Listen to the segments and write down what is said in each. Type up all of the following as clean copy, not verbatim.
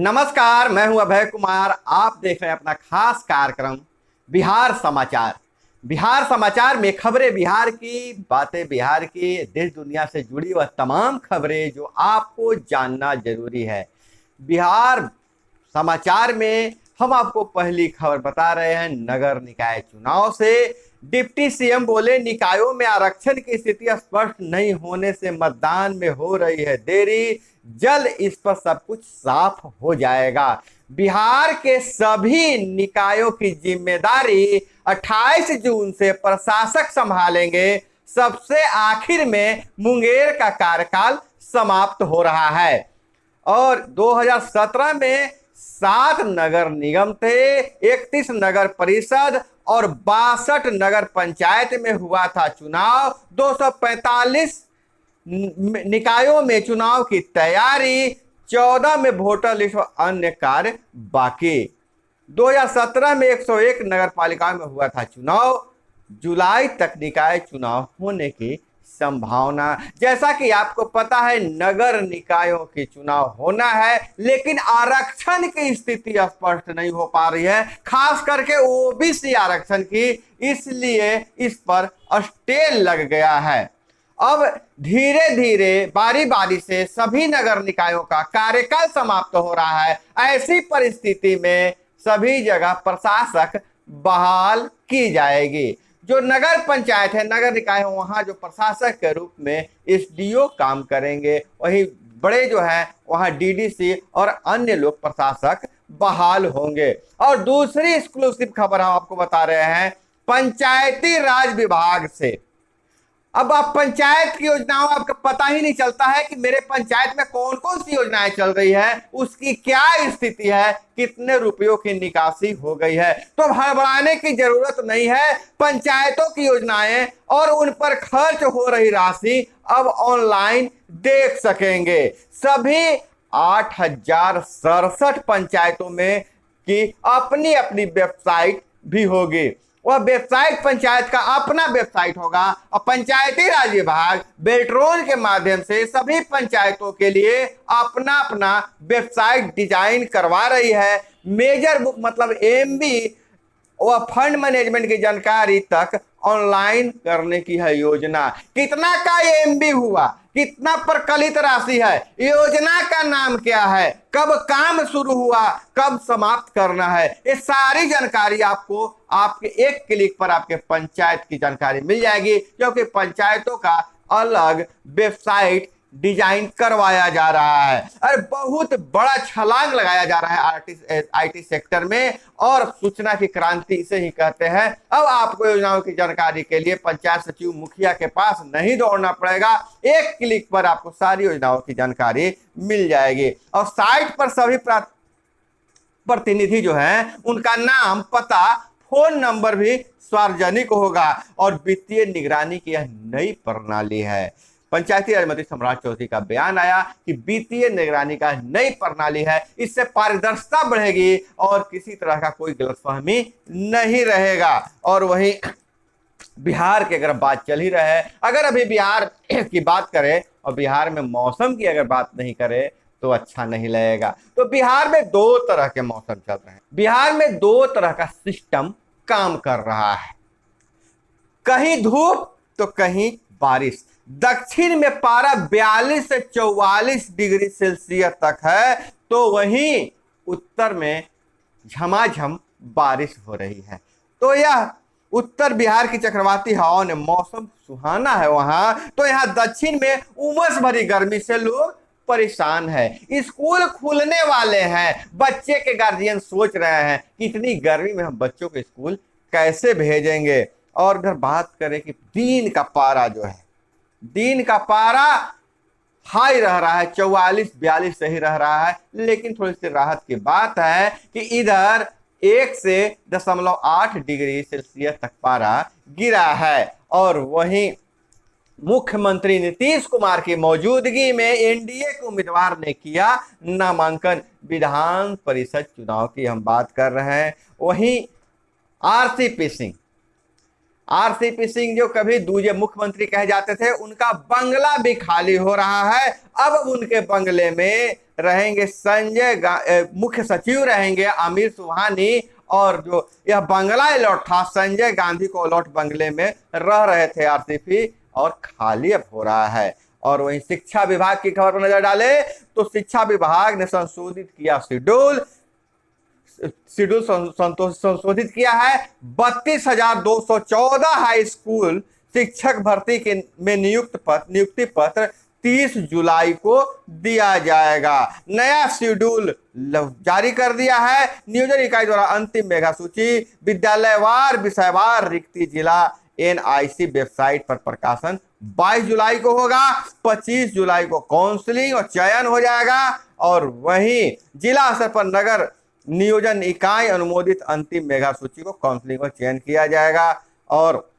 नमस्कार, मैं हूं अभय कुमार। आप देख रहे हैं अपना खास कार्यक्रम बिहार समाचार। बिहार समाचार में खबरें बिहार की, बातें बिहार की, देश दुनिया से जुड़ी वह तमाम खबरें जो आपको जानना जरूरी है। बिहार समाचार में हम आपको पहली खबर बता रहे हैं नगर निकाय चुनाव से। डिप्टी सीएम बोले निकायों में आरक्षण की स्थिति स्पष्ट नहीं होने से मतदान में हो रही है देरी, जल्द इस पर सब कुछ साफ हो जाएगा। बिहार के सभी निकायों की जिम्मेदारी 28 जून से प्रशासक संभालेंगे। सबसे आखिर में मुंगेर का कार्यकाल समाप्त हो रहा है। और 2017 में 7 नगर निगम थे, 31 नगर परिषद और 62 नगर पंचायत में हुआ था चुनाव। 245 निकायों में चुनाव की तैयारी, 14 में वोटर लिस्ट और अन्य कार्य बाकी। 2017 में 101 नगर पालिकाओं में हुआ था चुनाव। जुलाई तक निकाय चुनाव होने की संभावना। जैसा कि आपको पता है नगर निकायों की चुनाव होना है, लेकिन आरक्षण की स्थिति स्पष्ट नहीं हो पा रही है, खास करके ओबीसी आरक्षण की। इसलिए इस पर स्टे लग गया है। अब धीरे धीरे बारी बारी से सभी नगर निकायों का कार्यकाल समाप्त हो रहा है। ऐसी परिस्थिति में सभी जगह प्रशासक बहाल की जाएगी। जो नगर पंचायत है, नगर निकाय है, वहां जो प्रशासक के रूप में एसडीओ काम करेंगे, वही बड़े जो है वहां डीडीसी और अन्य लोग प्रशासक बहाल होंगे। और दूसरी एक्सक्लूसिव खबर हम आपको बता रहे हैं पंचायती राज विभाग से। अब आप पंचायत की योजनाओं आपको पता ही नहीं चलता है कि मेरे पंचायत में कौन कौन सी योजनाएं चल रही है, उसकी क्या स्थिति है, कितने रुपयों की निकासी हो गई है। तो हड़बड़ाने की जरूरत नहीं है। पंचायतों की योजनाएं और उन पर खर्च हो रही राशि अब ऑनलाइन देख सकेंगे। सभी 8067 पंचायतों में की अपनी अपनी वेबसाइट भी होगी। वह वेबसाइट पंचायत का अपना वेबसाइट होगा और पंचायती राज विभाग बेल्ट्रॉन के माध्यम से सभी पंचायतों के लिए अपना अपना वेबसाइट डिजाइन करवा रही है। मेजर बुक मतलब एमबी व फंड मैनेजमेंट की जानकारी तक ऑनलाइन करने की है योजना। कितना का एमबी हुआ, कितना प्रकलित राशि है, योजना का नाम क्या है, कब काम शुरू हुआ, कब समाप्त करना है, ये सारी जानकारी आपको आपके एक क्लिक पर आपके पंचायत की जानकारी मिल जाएगी। क्योंकि पंचायतों का अलग वेबसाइट डिजाइन करवाया जा रहा है। अरे बहुत बड़ा छलांग लगाया जा रहा है आईटी सेक्टर में, और सूचना की क्रांति इसे ही कहते हैं। अब आपको योजनाओं की जानकारी के लिए पंचायत सचिव मुखिया के पास नहीं दौड़ना पड़ेगा, एक क्लिक पर आपको सारी योजनाओं की जानकारी मिल जाएगी। और साइट पर सभी प्रतिनिधि जो हैं उनका नाम, पता, फोन नंबर भी सार्वजनिक होगा। और वित्तीय निगरानी की यह नई प्रणाली है। पंचायती राज मंत्री सम्राट चौधरी का बयान आया कि वित्तीय निगरानी का नई प्रणाली है, इससे पारदर्शिता बढ़ेगी और किसी तरह का कोई गलतफहमी नहीं रहेगा। और वहीं बिहार की अगर बात चल ही रहे, अगर अभी बिहार की बात करें और बिहार में मौसम की अगर बात नहीं करें तो अच्छा नहीं लगेगा। तो बिहार में 2 तरह के मौसम चल रहे हैं। बिहार में 2 तरह का सिस्टम काम कर रहा है, कहीं धूप तो कहीं बारिश। दक्षिण में पारा 42 से 44 डिग्री सेल्सियस तक है, तो वहीं उत्तर में झमाझम बारिश हो रही है। तो यह उत्तर बिहार की चक्रवाती हवाओं ने मौसम सुहाना है वहां। तो यहाँ दक्षिण में उमस भरी गर्मी से लोग परेशान है। स्कूल खुलने वाले हैं, बच्चे के गार्जियन सोच रहे हैं कि इतनी गर्मी में हम बच्चों को स्कूल कैसे भेजेंगे। और अगर बात करें कि दिन का पारा जो है, दिन का पारा हाई रह रहा है, 44-42 सही रह रहा है। लेकिन थोड़ी सी राहत की बात है कि इधर 1 से 0.8 डिग्री सेल्सियस तक पारा गिरा है। और वहीं मुख्यमंत्री नीतीश कुमार की मौजूदगी में एनडीए के उम्मीदवार ने किया नामांकन। विधान परिषद चुनाव की हम बात कर रहे हैं। वहीं आरसीपी सिंह जो कभी दूजे मुख्यमंत्री कहे जाते थे, उनका बंगला भी खाली हो रहा है। अब उनके बंगले में रहेंगे मुख्य सचिव रहेंगे आमिर सुबहानी, और जो यह बंगला अलॉट था संजय गांधी को अलॉट बंगले में रह रहे थे आरसीपी, और खाली अब हो रहा है। और वहीं शिक्षा विभाग की खबर पर नजर डाले तो शिक्षा विभाग ने संशोधित किया शेड्यूल संशोधित किया है। 32,214 हाई स्कूल शिक्षक भर्ती के में नियुक्ति पत्र 30 जुलाई को दिया जाएगा। नया शेड्यूल जारी कर दिया है। नियोजन इकाई द्वारा अंतिम मेगा सूची विद्यालयवार विषयवार रिक्ति जिला एनआईसी वेबसाइट पर प्रकाशन 22 जुलाई को होगा। 25 जुलाई को काउंसलिंग और चयन हो जाएगा, और वहीं जिला स्तर पर नगर नियोजन इकाई अनुमोदित अंतिम मेगा सूची को काउंसलिंग और चयन किया जाएगा। और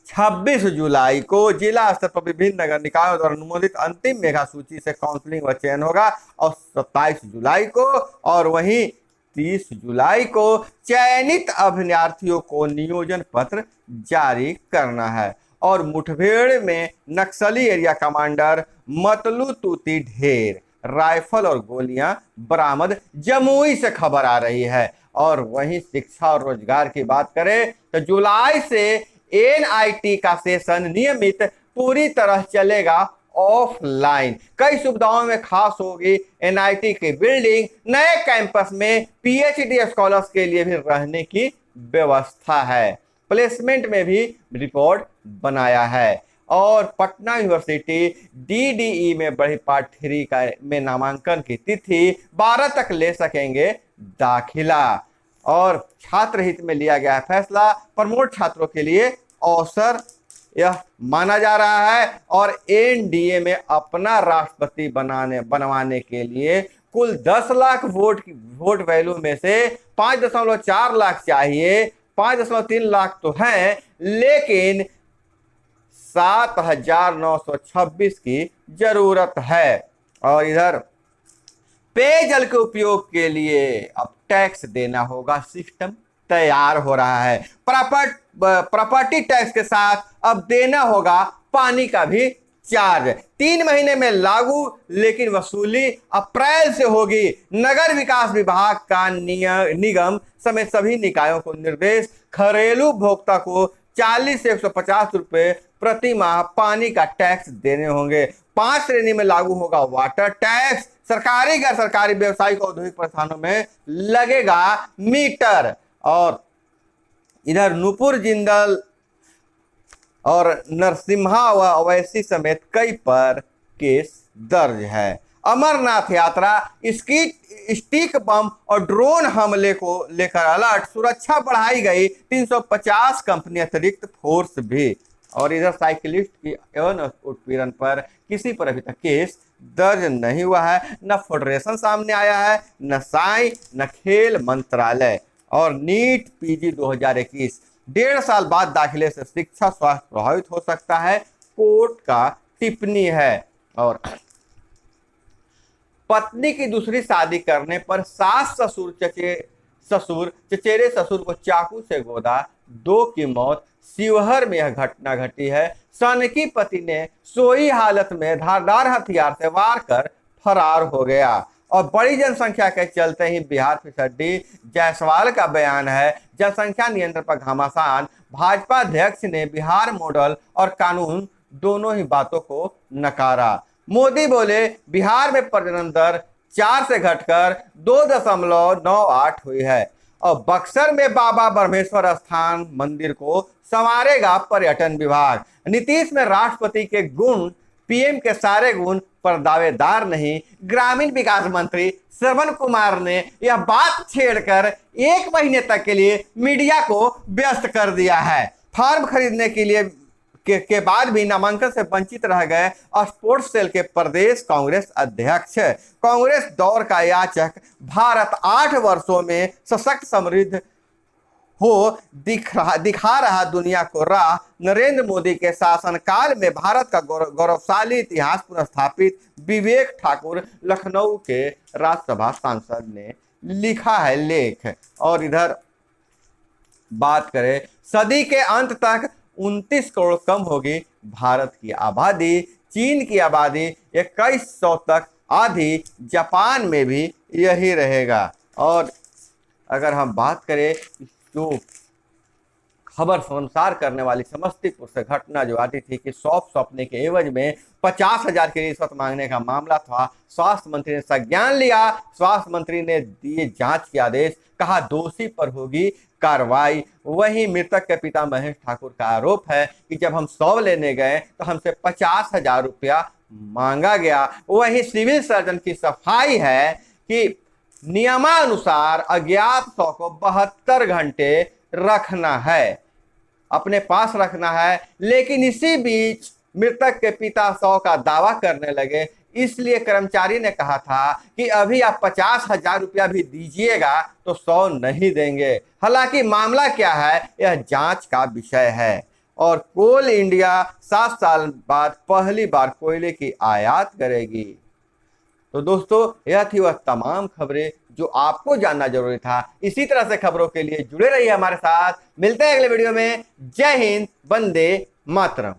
26 जुलाई को जिला स्तर पर विभिन्न नगर निकायों द्वारा अनुमोदित अंतिम मेगा सूची से काउंसलिंग व चयन होगा, और 27 जुलाई को और वहीं 30 जुलाई को चयनित अभ्यर्थियों को नियोजन पत्र जारी करना है। और मुठभेड़ में नक्सली एरिया कमांडर मतलू तूती ढेर राइफल और गोलियां बरामद, जमुई से खबर आ रही है। और वहीं शिक्षा और रोजगार की बात करें तो जुलाई से एनआईटी का सेशन नियमित पूरी तरह चलेगा ऑफलाइन। कई सुविधाओं में खास होगी एनआईटी की बिल्डिंग, नए कैंपस में पीएचडी स्कॉलर्स के लिए भी रहने की व्यवस्था है। प्लेसमेंट में भी रिपोर्ट बनाया है। और पटना यूनिवर्सिटी डीडीई में बढ़ी पार्ट 3 में नामांकन की तिथि 12 तक ले सकेंगे दाखिला। और छात्र हित में लिया गया फैसला, प्रमोट छात्रों के लिए अवसर यह माना जा रहा है। और एनडीए में अपना राष्ट्रपति बनवाने के लिए कुल 10 लाख वोट वैल्यू में से 5.4 लाख चाहिए। 5.3 लाख तो हैं, लेकिन 7,926 की जरूरत है। और इधर पेयजल के उपयोग के लिए अब टैक्स देना होगा, सिस्टम तैयार हो रहा है। प्रॉपर्टी टैक्स के साथ अब देना होगा पानी का भी चार्ज। 3 महीने में लागू, लेकिन वसूली अप्रैल से होगी। नगर विकास विभाग का निगम समेत सभी निकायों को निर्देश, घरेलू उपभोक्ता को 40 से 150 रुपए प्रति माह पानी का टैक्स देने होंगे। 5 श्रेणी में लागू होगा वाटर टैक्स। सरकारी गैर सरकारी व्यवसायिक औद्योगिक प्रतिष्ठानों में लगेगा मीटर। और इधर नुपुर जिंदल और नरसिम्हा व अवैसी समेत कई पर केस दर्ज है। अमरनाथ यात्रा स्टिक बम और ड्रोन हमले को लेकर अलर्ट, सुरक्षा बढ़ाई गई, 350 कंपनी अतिरिक्त फोर्स भी। और इधर साइकिलिस्ट की यौन उत्पीड़न पर किसी पर अभी तक केस दर्ज नहीं हुआ है। न फेडरेशन सामने आया है, न साई, न खेल मंत्रालय। और नीट पीजी 2021 1.5 साल बाद दाखिले से शिक्षा स्वास्थ्य प्रभावित हो सकता है, कोर्ट का टिप्पणी है। और पत्नी की दूसरी शादी करने पर सास चचेरे ससुर को चाकू से गोदा, 2 की मौत। शिवहर में यह घटना घटी है। सनकी पति ने सोई हालत में धारदार हथियार से वार कर फरार हो गया। और बड़ी जनसंख्या के चलते ही बिहार फिसड्डी, जायसवाल का बयान है, जनसंख्या नियंत्रण पर घमासान। भाजपा अध्यक्ष ने बिहार मॉडल और कानून दोनों ही बातों को नकारा। मोदी बोले बिहार में प्रजनन दर 4 से घटकर 2.98 हुई है। और बक्सर में बाबा ब्रह्मेश्वर स्थान मंदिर को संवारेगा पर्यटन विभाग। नीतीश में राष्ट्रपति के गुण, पीएम के सारे गुण पर दावेदार नहीं। ग्रामीण विकास मंत्री श्रवण कुमार ने यह बात छेड़कर 1 महीने तक के लिए मीडिया को व्यस्त कर दिया है। फार्म खरीदने के लिए के बाद भी नामांकन से वंचित रह गए स्पोर्ट्स सेल के प्रदेश कांग्रेस अध्यक्ष। कांग्रेस दौर का याचक, भारत 8 वर्षों में सशक्त समृद्ध हो दिखा रहा दुनिया को राह। नरेंद्र मोदी के शासनकाल में भारत का गौरवशाली इतिहास पुनर्स्थापित, विवेक ठाकुर लखनऊ के राज्यसभा सांसद ने लिखा है लेख। और इधर बात करें, सदी के अंत तक 29 करोड़ कम होगी। भारत की आबादी, चीन की आबादी 2100 तक आधी, जापान में भी यही रहेगा। और अगर हम बात करें जो खबर संसार करने वाली समस्तीपुर से घटना जो आती थी कि सौंप सौंपने के एवज में 50,000 की रिश्वत मांगने का मामला था, स्वास्थ्य मंत्री ने संज्ञान लिया। स्वास्थ्य मंत्री ने दिए जांच के आदेश, कहा दोषी पर होगी कार्रवाई। वहीं मृतक के पिता महेश ठाकुर का आरोप है कि जब हम 100 लेने गए तो हमसे 50,000 रुपया मांगा गया। वहीं सिविल सर्जन की सफाई है कि नियमानुसार अज्ञात 100 को 72 घंटे रखना है, अपने पास रखना है। लेकिन इसी बीच मृतक के पिता 100 का दावा करने लगे, इसलिए कर्मचारी ने कहा था कि अभी आप 50,000 रुपया भी दीजिएगा तो 100 नहीं देंगे। हालांकि मामला क्या है यह जांच का विषय है। और कोल इंडिया 7 साल बाद पहली बार कोयले की आयात करेगी। तो दोस्तों यह थी वह तमाम खबरें जो आपको जानना जरूरी था। इसी तरह से खबरों के लिए जुड़े रहिए हमारे साथ। मिलते हैं अगले वीडियो में। जय हिंद, वंदे मातरम।